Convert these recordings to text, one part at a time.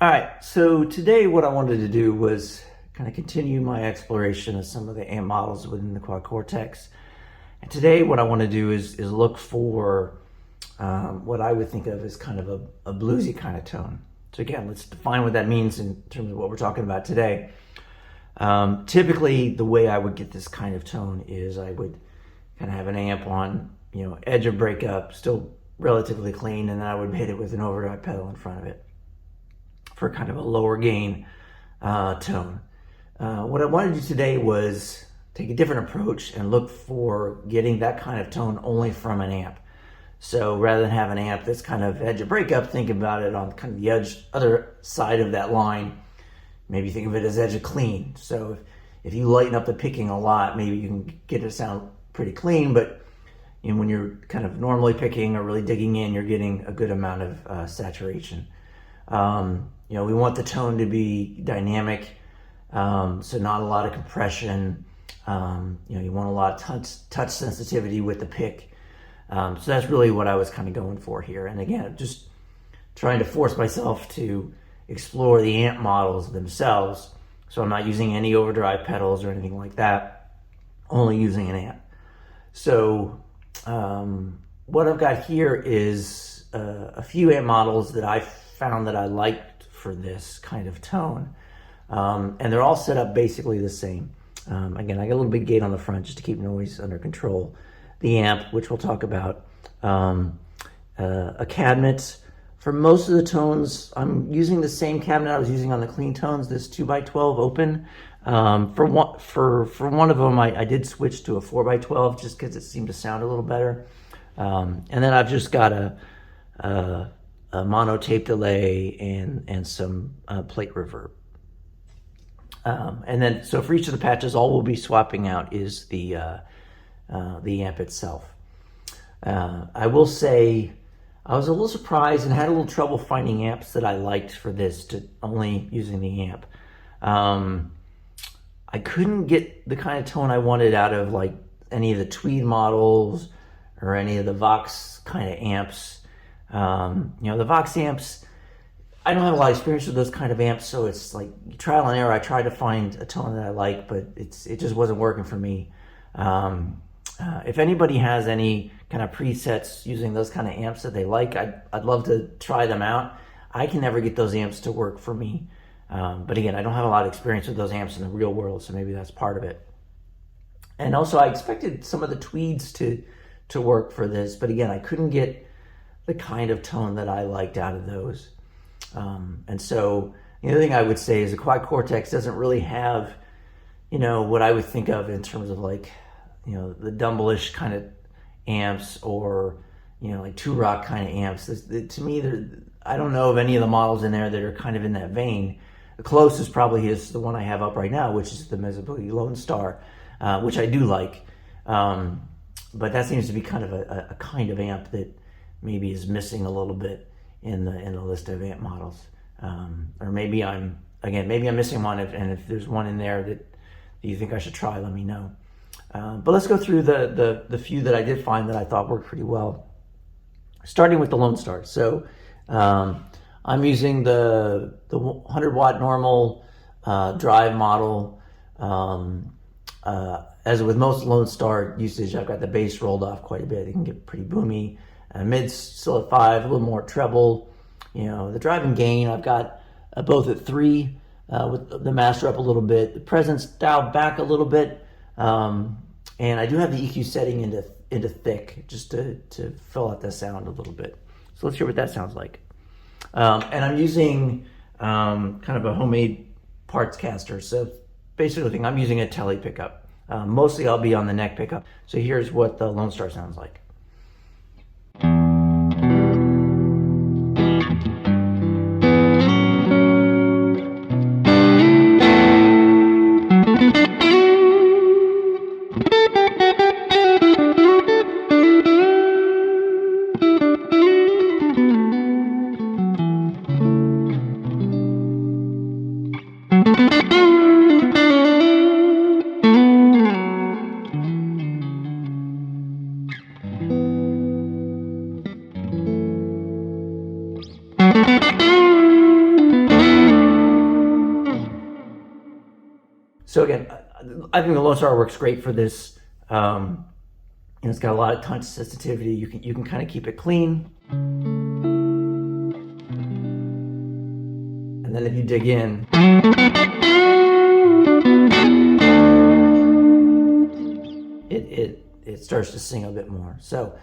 All right, so today what I wanted to do was kind of continue my exploration of some of the amp models within the Quad Cortex. And today what I want to do is look for what I would think of as kind of a bluesy kind of tone. So again, let's define what that means in terms of what we're talking about today. Typically, the way I would get this kind of tone is I would kind of have an amp on, edge of breakup, still relatively clean, and then I would hit it with an overdrive pedal in front of it for kind of a lower gain tone. What I wanted to do today was take a different approach and look for getting that kind of tone only from an amp. So rather than have an amp that's kind of edge of breakup, think about it on kind of the other side of that line. Maybe think of it as edge of clean. So if you lighten up the picking a lot, maybe you can get it to sound pretty clean, but when you're kind of normally picking or really digging in, you're getting a good amount of saturation. We want the tone to be dynamic, so not a lot of compression. You want a lot of touch sensitivity with the pick. So that's really what I was kind of going for here. And again, just trying to force myself to explore the amp models themselves. So I'm not using any overdrive pedals or anything like that, only using an amp. So what I've got here is a few amp models that I found that I liked for this kind of tone. And they're all set up basically the same. Again, I got a little big gate on the front just to keep noise under control. The amp, which we'll talk about. A cabinet. For most of the tones, I'm using the same cabinet I was using on the clean tones, this 2x12 open. For one of them, I did switch to a 4x12 just because it seemed to sound a little better. And then I've just got a mono tape delay and some plate reverb. And then, so for each of the patches, all we'll be swapping out is the amp itself. I will say I was a little surprised and had a little trouble finding amps that I liked for this, to only using the amp. I couldn't get the kind of tone I wanted out of like any of the Tweed models or any of the Vox kind of amps. The Vox amps, I don't have a lot of experience with those kind of amps, so it's like trial and error. I tried to find a tone that I like, but it just wasn't working for me. If anybody has any kind of presets using those kind of amps that they like, I'd love to try them out. I can never get those amps to work for me. But again, I don't have a lot of experience with those amps in the real world, so maybe that's part of it. And also, I expected some of the Tweeds to work for this, but again, I couldn't get the kind of tone that I liked out of those. And so the other thing I would say is the Quad Cortex doesn't really have, what I would think of in terms of like, the Dumble-ish kind of amps or, like two-rock kind of amps. To me, I don't know of any of the models in there that are kind of in that vein. The closest probably is the one I have up right now, which is the Mesa Lonestar, which I do like. But that seems to be kind of a kind of amp that maybe is missing a little bit in the list of amp models. Or maybe I'm missing one, and if there's one in there that you think I should try, let me know. But let's go through the few that I did find that I thought worked pretty well. Starting with the Lonestar. So I'm using the 100 watt normal drive model. As with most Lonestar usage, I've got the bass rolled off quite a bit. It can get pretty boomy. Mid's still at 5, a little more treble. The drive and gain, I've got both at 3 with the master up a little bit. The presence dialed back a little bit. And I do have the EQ setting into thick just to fill out the sound a little bit. So let's hear what that sounds like. And I'm using kind of a homemade parts caster. So basically I'm using a Tele pickup. Mostly I'll be on the neck pickup. So here's what the Lonestar sounds like. So again, I think the Lone Star works great for this. It's got a lot of touch sensitivity. You can kind of keep it clean. And then if you dig in, it starts to sing a bit more. So,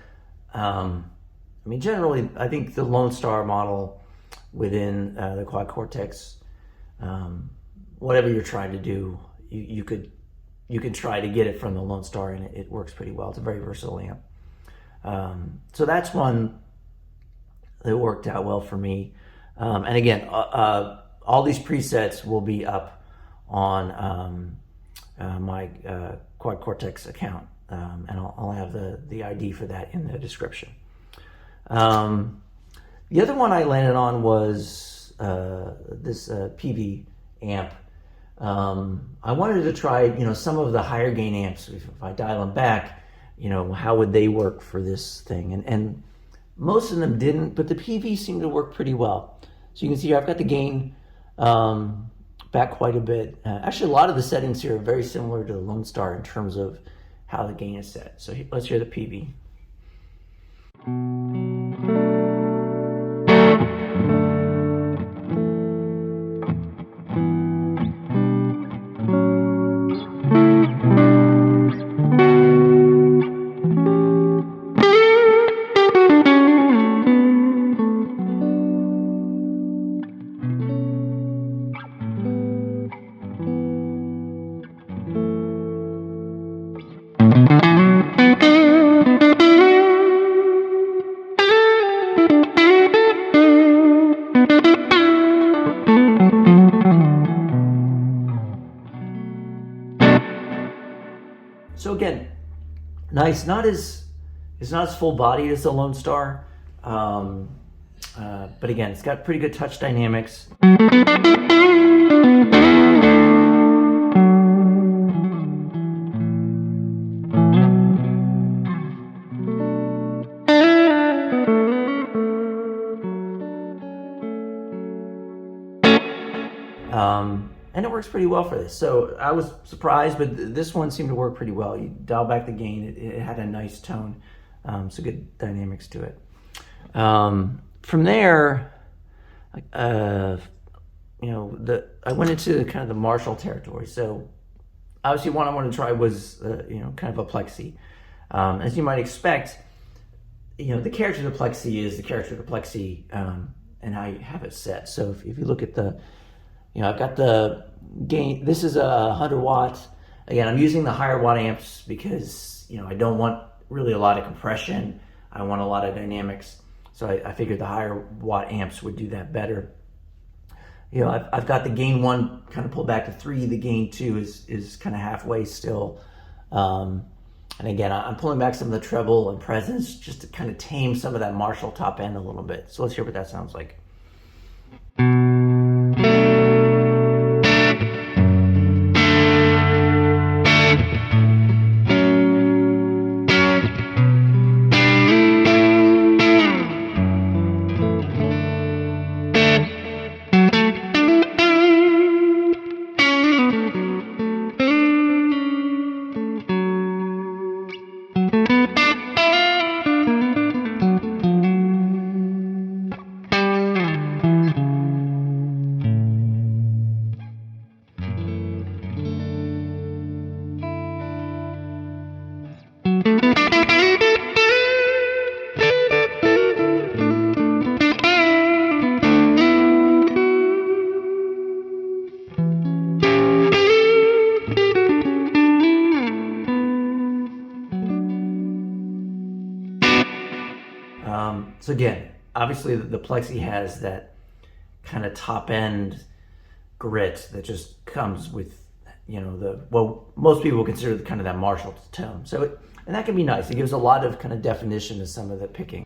I mean, generally, I think the Lone Star model within the Quad Cortex, whatever you're trying to do, you could try to get it from the Lone Star, and it works pretty well. It's a very versatile amp. So that's one that worked out well for me. And again, all these presets will be up on my Quad Cortex account, and I'll have the ID for that in the description. The other one I landed on was this Peavey amp. I wanted to try, some of the higher gain amps. If I dial them back, how would they work for this thing? And most of them didn't, but the Peavey seemed to work pretty well. So you can see here, I've got the gain back quite a bit. Actually, a lot of the settings here are very similar to the Lone Star in terms of how the gain is set. So let's hear the Peavey. So again, nice. It's not as full bodied as the Lone Star, but again, it's got pretty good touch dynamics. And it works pretty well for this. So I was surprised, but this one seemed to work pretty well. You dial back the gain, it had a nice tone, so good dynamics to it. From there, I went into kind of the Marshall territory. So obviously one I wanted to try was, kind of a Plexi. As you might expect, the character of the Plexi is the character of the Plexi, and how you have it set. So if you look at I've got the gain. This is 100 watts. Again, I'm using the higher watt amps because, I don't want really a lot of compression. I want a lot of dynamics. So I figured the higher watt amps would do that better. I've got the gain 1 kind of pulled back to 3. The gain 2 is kind of halfway still. And again, I'm pulling back some of the treble and presence just to kind of tame some of that Marshall top end a little bit. So let's hear what that sounds like. So again, obviously the Plexi has that kind of top end grit that just comes with, most people consider kind of that Marshall tone. So, and that can be nice. It gives a lot of kind of definition to some of the picking.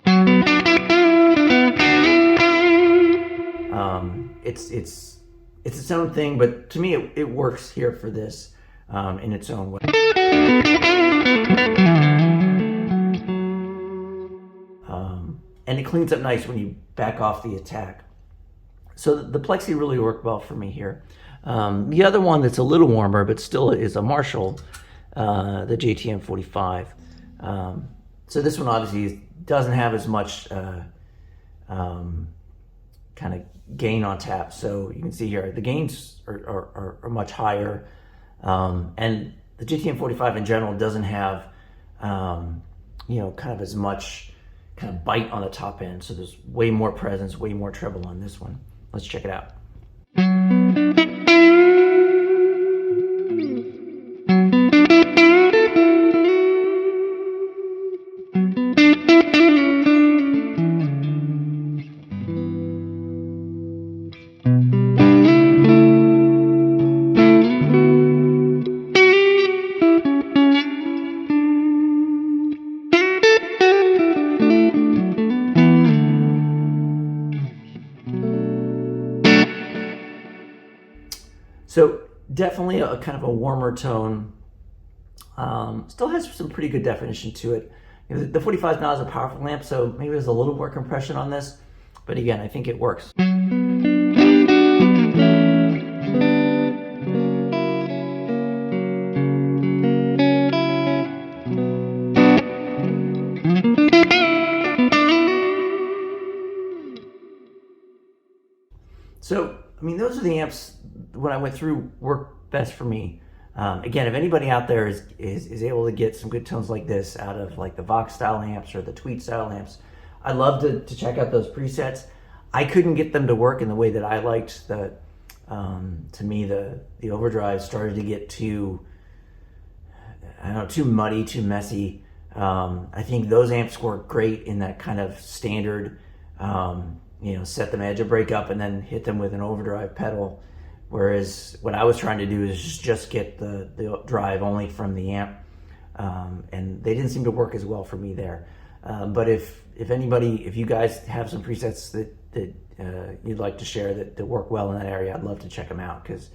It's its own thing, but to me it works here for this in its own way. And it cleans up nice when you back off the attack. So the Plexi really worked well for me here. The other one that's a little warmer, but still is a Marshall, the JTM 45. So this one obviously doesn't have as much kind of gain on tap. So you can see here, the gains are much higher. And the GTM 45 in general doesn't have, kind of as much kind of bite on the top end. So there's way more presence, way more treble on this one. Let's check it out. So definitely a kind of a warmer tone. Still has some pretty good definition to it. The 45 now is a powerful amp, so maybe there's a little more compression on this, but again, I think it works. So, I mean, those are the amps when I went through work best for me. Again, if anybody out there is able to get some good tones like this out of like the Vox style amps or the Tweet style amps, I'd love to check out those presets. I couldn't get them to work in the way that I liked. To me, the overdrive started to get too, I don't know, too muddy, too messy. I think those amps work great in that kind of standard, set them edge a break up and then hit them with an overdrive pedal. Whereas what I was trying to do is just get the drive only from the amp, and they didn't seem to work as well for me there. But if you guys have some presets that you'd like to share that work well in that area, I'd love to check them out, because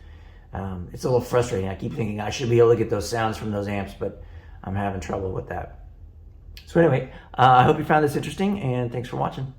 it's a little frustrating. I keep thinking I should be able to get those sounds from those amps, but I'm having trouble with that. So anyway, I hope you found this interesting, and thanks for watching.